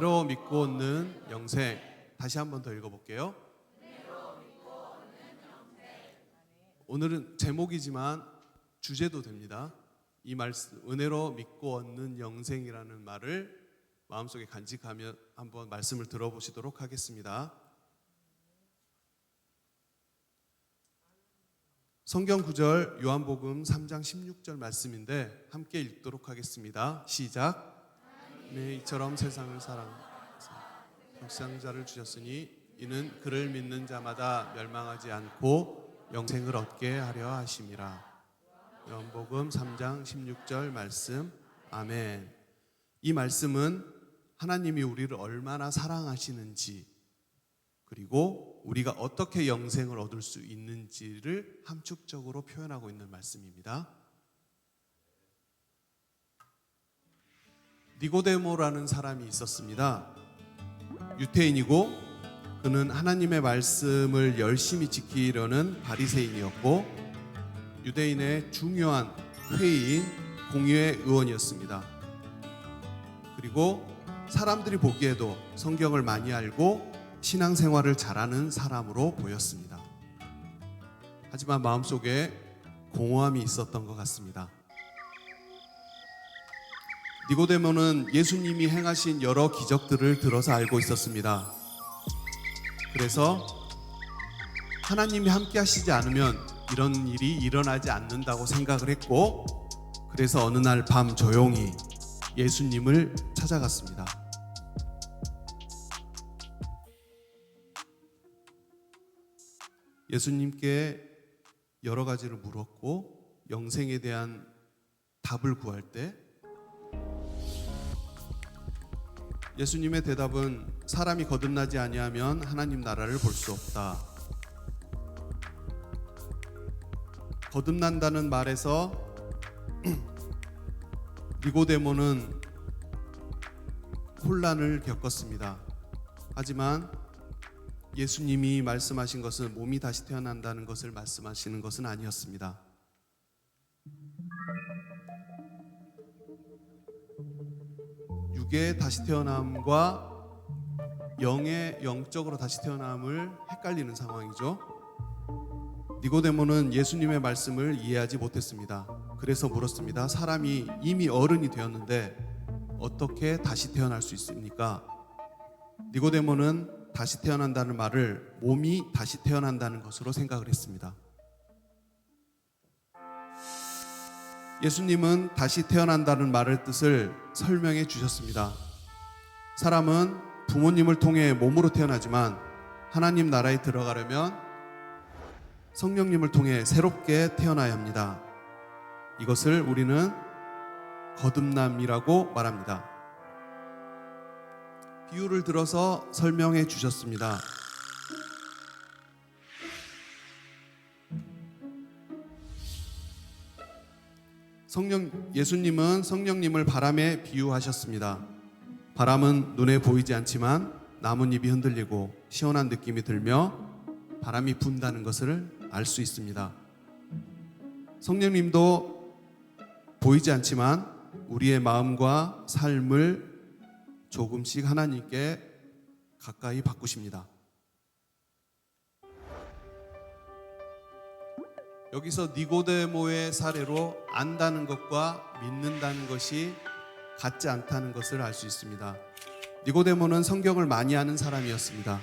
은혜로 믿고 얻는 영생. 다시 한 번 더 읽어볼게요. 오늘은 제목이지만 주제도 됩니다. 이 말씀, 은혜로 믿고 얻는 영생이라는 말을 마음속에 간직하며 한번 말씀을 들어보시도록 하겠습니다. 성경 구절 요한복음 3장 16절 말씀인데 함께 읽도록 하겠습니다. 시작. 네, 이처럼 세상을 사랑하사 독생자를 주셨으니 이는 그를 믿는 자마다 멸망하지 않고 영생을 얻게 하려 하심이라. 요한복음 3장 16절 말씀. 아멘. 이 말씀은 하나님이 우리를 얼마나 사랑하시는지, 그리고 우리가 어떻게 영생을 얻을 수 있는지를 함축적으로 표현하고 있는 말씀입니다. 니고데모라는 사람이 있었습니다. 유대인이고 그는 하나님의 말씀을 열심히 지키려는 바리새인이었고 유대인의 중요한 회의인 공의회 의원이었습니다. 그리고 사람들이 보기에도 성경을 많이 알고 신앙생활을 잘하는 사람으로 보였습니다. 하지만 마음속에 공허함이 있었던 것 같습니다. 니고데모는 예수님이 행하신 여러 기적들을 들어서 알고 있었습니다. 그래서 하나님이 함께 하시지 않으면 이런 일이 일어나지 않는다고 생각을 했고, 그래서 어느 날 밤 조용히 예수님을 찾아갔습니다. 예수님께 여러 가지를 물었고 영생에 대한 답을 구할 때 예수님의 대답은 사람이 거듭나지 아니하면 하나님 나라를 볼 수 없다. 거듭난다는 말에서 니고데모는 혼란을 겪었습니다. 하지만 예수님이 말씀하신 것은 몸이 다시 태어난다는 것을 말씀하시는 것은 아니었습니다. 육의 다시 태어남과 영의 영적으로 다시 태어남을 헷갈리는 상황이죠. 니고데모는 예수님의 말씀을 이해하지 못했습니다. 그래서 물었습니다. 사람이 이미 어른이 되었는데 어떻게 다시 태어날 수 있습니까? 니고데모는 다시 태어난다는 말을 몸이 다시 태어난다는 것으로 생각을 했습니다. 예수님은 다시 태어난다는 말의 뜻을 설명해 주셨습니다. 사람은 부모님을 통해 몸으로 태어나지만 하나님 나라에 들어가려면 성령님을 통해 새롭게 태어나야 합니다. 이것을 우리는 거듭남이라고 말합니다. 비유를 들어서 설명해 주셨습니다. 예수님은 성령님을 바람에 비유하셨습니다. 바람은 눈에 보이지 않지만 나뭇잎이 흔들리고 시원한 느낌이 들며 바람이 분다는 것을 알 수 있습니다. 성령님도 보이지 않지만 우리의 마음과 삶을 조금씩 하나님께 가까이 바꾸십니다. 여기서 니고데모의 사례로 안다는 것과 믿는다는 것이 같지 않다는 것을 알 수 있습니다. 니고데모는 성경을 많이 아는 사람이었습니다.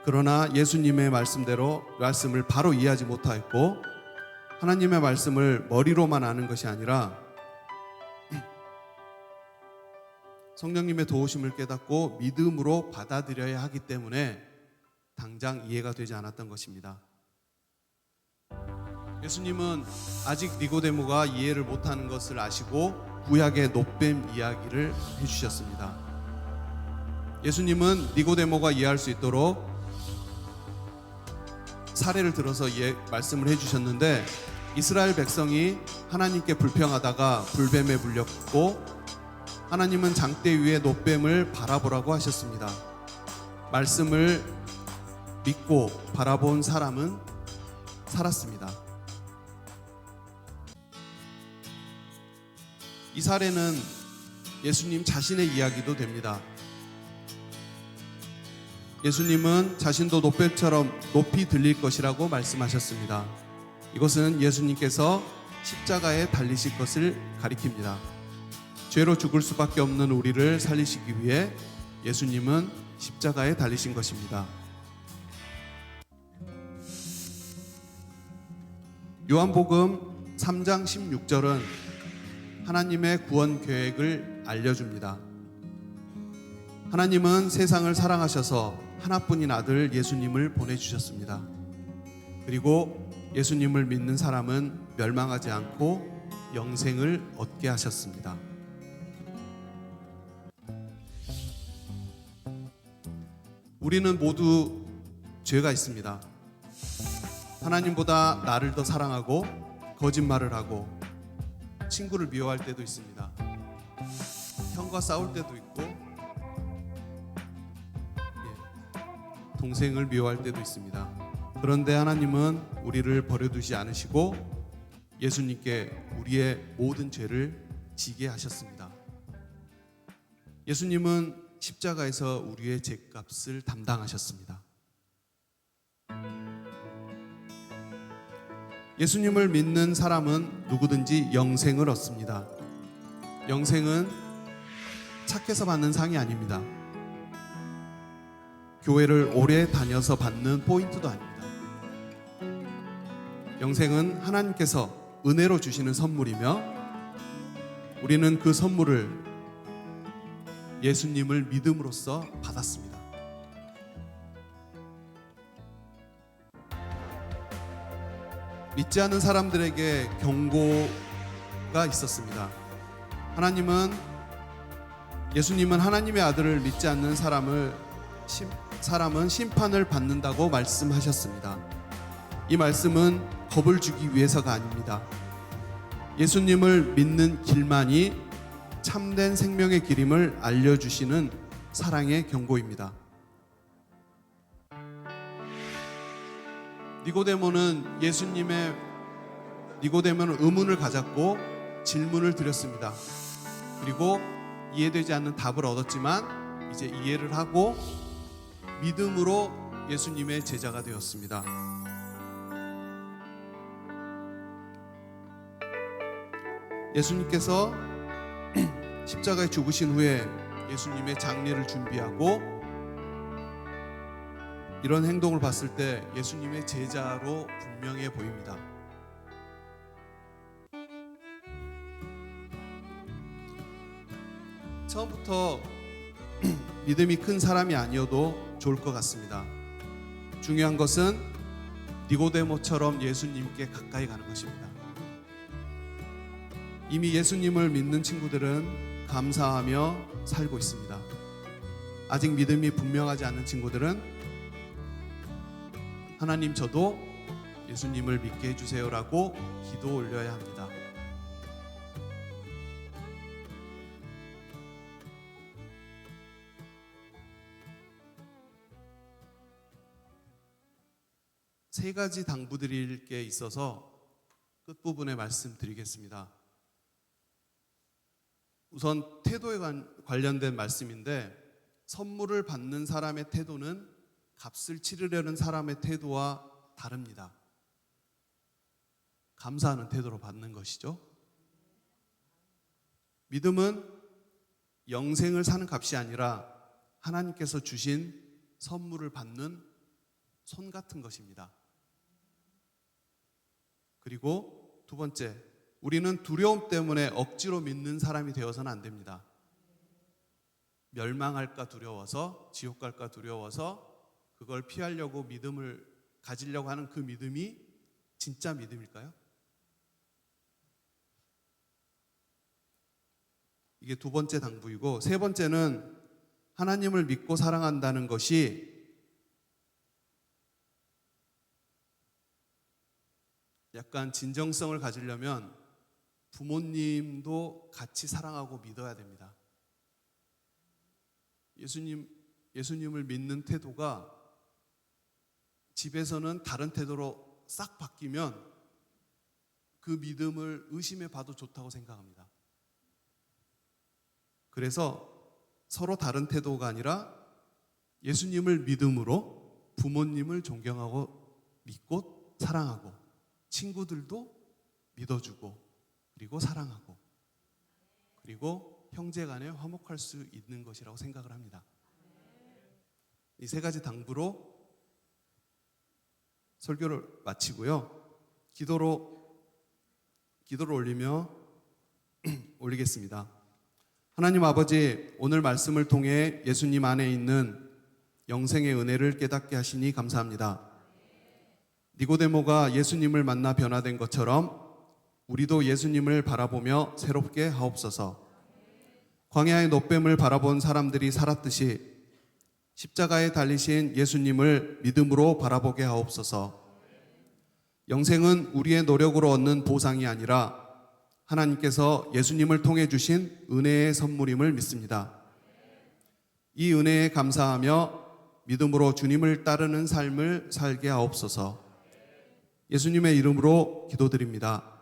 그러나 예수님의 말씀대로 말씀을 바로 이해하지 못하였고 하나님의 말씀을 머리로만 아는 것이 아니라 성령님의 도우심을 깨닫고 믿음으로 받아들여야 하기 때문에 당장 이해가 되지 않았던 것입니다. 예수님은 아직 니고데모가 이해를 못하는 것을 아시고 구약의 놋뱀 이야기를 해주셨습니다. 예수님은 니고데모가 이해할 수 있도록 사례를 들어서 말씀을 해주셨는데, 이스라엘 백성이 하나님께 불평하다가 불뱀에 물렸고 하나님은 장대 위에 놋뱀을 바라보라고 하셨습니다. 말씀을 믿고 바라본 사람은 살았습니다. 이 사례는 예수님 자신의 이야기도 됩니다. 예수님은 자신도 놋배처럼 높이 들릴 것이라고 말씀하셨습니다. 이것은 예수님께서 십자가에 달리실 것을 가리킵니다. 죄로 죽을 수밖에 없는 우리를 살리시기 위해 예수님은 십자가에 달리신 것입니다. 요한복음 3장 16절은 하나님의 구원 계획을 알려줍니다. 하나님은 세상을 사랑하셔서 하나뿐인 아들 예수님을 보내주셨습니다. 그리고 예수님을 믿는 사람은 멸망하지 않고 영생을 얻게 하셨습니다. 우리는 모두 죄가 있습니다. 하나님보다 나를 더 사랑하고 거짓말을 하고 친구를 미워할 때도 있습니다. 형과 싸울 때도 있고 동생을 미워할 때도 있습니다. 그런데 하나님은 우리를 버려두지 않으시고 예수님께 우리의 모든 죄를 지게 하셨습니다. 예수님은 십자가에서 우리의 죄값을 담당하셨습니다. 예수님을 믿는 사람은 누구든지 영생을 얻습니다. 영생은 착해서 받는 상이 아닙니다. 교회를 오래 다녀서 받는 포인트도 아닙니다. 영생은 하나님께서 은혜로 주시는 선물이며 우리는 그 선물을 예수님을 믿음으로써 받았습니다. 믿지 않는 사람들에게 경고가 있었습니다. 예수님은 하나님의 아들을 믿지 않는 사람은 심판을 받는다고 말씀하셨습니다. 이 말씀은 겁을 주기 위해서가 아닙니다. 예수님을 믿는 길만이 참된 생명의 길임을 알려주시는 사랑의 경고입니다. 니고데모는 의문을 가졌고 질문을 드렸습니다. 그리고 이해되지 않는 답을 얻었지만 이제 이해를 하고 믿음으로 예수님의 제자가 되었습니다. 예수님께서 십자가에 죽으신 후에 예수님의 장례를 준비하고 이런 행동을 봤을 때 예수님의 제자로 분명해 보입니다. 처음부터 믿음이 큰 사람이 아니어도 좋을 것 같습니다. 중요한 것은 니고데모처럼 예수님께 가까이 가는 것입니다. 이미 예수님을 믿는 친구들은 감사하며 살고 있습니다. 아직 믿음이 분명하지 않은 친구들은 하나님 저도 예수님을 믿게 해주세요라고 기도 올려야 합니다. 세 가지 당부드릴 게 있어서 끝부분에 말씀드리겠습니다. 우선 태도에 관련된 말씀인데 선물을 받는 사람의 태도는 값을 치르려는 사람의 태도와 다릅니다. 감사하는 태도로 받는 것이죠. 믿음은 영생을 사는 값이 아니라 하나님께서 주신 선물을 받는 손 같은 것입니다. 그리고 두 번째, 우리는 두려움 때문에 억지로 믿는 사람이 되어서는 안 됩니다. 멸망할까 두려워서, 지옥 갈까 두려워서 그걸 피하려고 믿음을 가지려고 하는 그 믿음이 진짜 믿음일까요? 이게 두 번째 당부이고, 세 번째는 하나님을 믿고 사랑한다는 것이 약간 진정성을 가지려면 부모님도 같이 사랑하고 믿어야 됩니다. 예수님을 믿는 태도가 집에서는 다른 태도로 싹 바뀌면 그 믿음을 의심해 봐도 좋다고 생각합니다. 그래서 서로 다른 태도가 아니라 예수님을 믿음으로 부모님을 존경하고 믿고 사랑하고 친구들도 믿어주고 그리고 사랑하고 그리고 형제간에 화목할 수 있는 것이라고 생각을 합니다. 이 세 가지 당부로 설교를 마치고요. 기도를 올리겠습니다. 하나님 아버지, 오늘 말씀을 통해 예수님 안에 있는 영생의 은혜를 깨닫게 하시니 감사합니다. 니고데모가 예수님을 만나 변화된 것처럼 우리도 예수님을 바라보며 새롭게 하옵소서. 광야의 놋뱀을 바라본 사람들이 살았듯이 십자가에 달리신 예수님을 믿음으로 바라보게 하옵소서. 영생은 우리의 노력으로 얻는 보상이 아니라 하나님께서 예수님을 통해 주신 은혜의 선물임을 믿습니다. 이 은혜에 감사하며 믿음으로 주님을 따르는 삶을 살게 하옵소서. 예수님의 이름으로 기도드립니다.